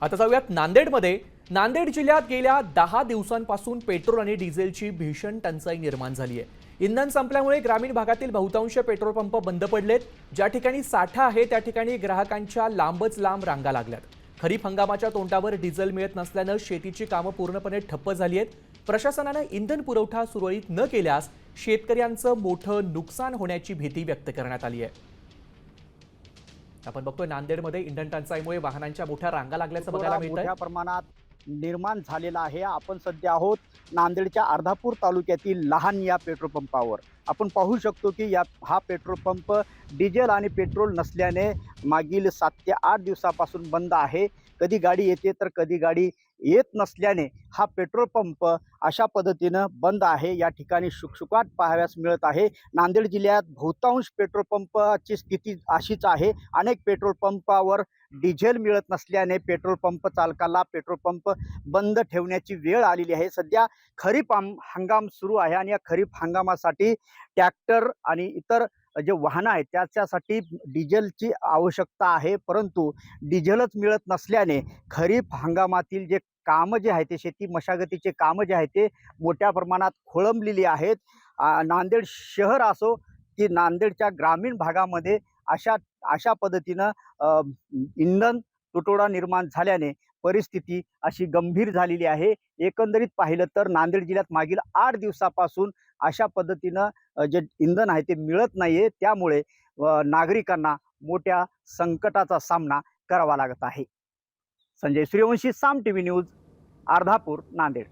आता जाऊयात नांदेडमध्ये. नांदेड जिल्ह्यात गेल्या 10 दिवसांपासून पेट्रोल आणि डिझेलची भीषण टंचाई निर्माण झाली आहे. इंधन संपल्यामुळे ग्रामीण भागातील बहुतांश पेट्रोल पंप बंद पडलेत. ज्या ठिकाणी साठा आहे त्या ठिकाणी ग्राहकांच्या लांबच लांब रांगा लागल्यात. खरीप हंगामाच्या तोंडावर डिझेल मिळत नसल्यानं शेतीची कामं पूर्णपणे ठप्प झाली आहेत. प्रशासनानं इंधन पुरवठा सुरळीत न केल्यास शेतकऱ्यांचं मोठं नुकसान होण्याची भीती व्यक्त करण्यात आली आहे. आपण बघतोय नांदेडमध्ये इंधन टंचाईमुळे वाहनांच्या मोठ्या रांगा लागल्याचं बघायला मिळतंय. मोठ्या प्रमाणात निर्माण झालेला आहे। आपण सध्या आहोत नांदेडच्या अर्धापूर तालुक्यातील लहान या पेट्रोल पंपावर। आपण पाहू शकतो की हा पेट्रोल पंप डिझेल आणि पेट्रोल नसल्याने मागील 7 ते 8 दिवसापासून बंद आहे। कधी गाडी येते तर कधी गाडी येत नसल्याने हा पेट्रोल पंप अशा पद्धतीनं बंद आहे। या ठिकाणी शुकशुकाट पाहाव्यास मिळत आहे। नांदेड जिल्ह्यात बहुतांश पेट्रोल पंपाची स्थिती अशीच आहे। अनेक पेट्रोल पंपावर डिझेल मिळत नसल्याने पेट्रोल पंप चालकाला पेट्रोल पंप बंद ठेवण्याची वेळ आलेली आहे। सध्या खरीप हंगाम सुरू आहे आणि या खरीप हंगामासाठी ट्रॅक्टर आणि इतर जे वाहनं आहेत त्याच्यासाठी डिझेलची आवश्यकता आहे, परंतु डिझेलच मिळत नसल्याने खरीप हंगामातील जे कामं जे आहेत ते शेती मशागतीचे कामं जे आहेत ते मोठ्या प्रमाणात खोळंबलेली आहेत। नांदेड शहर असो की नांदेडच्या ग्रामीण भागामध्ये अशा अशा पद्धतीनं इंधन तुटवडा निर्माण झाल्याने परिस्थिती अशी गंभीर झालेली आहे। एकंदरीत पाहिलं तर नांदेड जिल्ह्यात मागील 8 दिवसापासून अशा पद्धतीनं जे इंधन आहे ते मिळत नाहीये। त्यामुळे नागरिकांना मोठ्या संकटाचा सामना करावा लागत आहे। संजय सूर्यवंशी, साम टीव्ही न्यूज, अर्धापूर, नांदेड।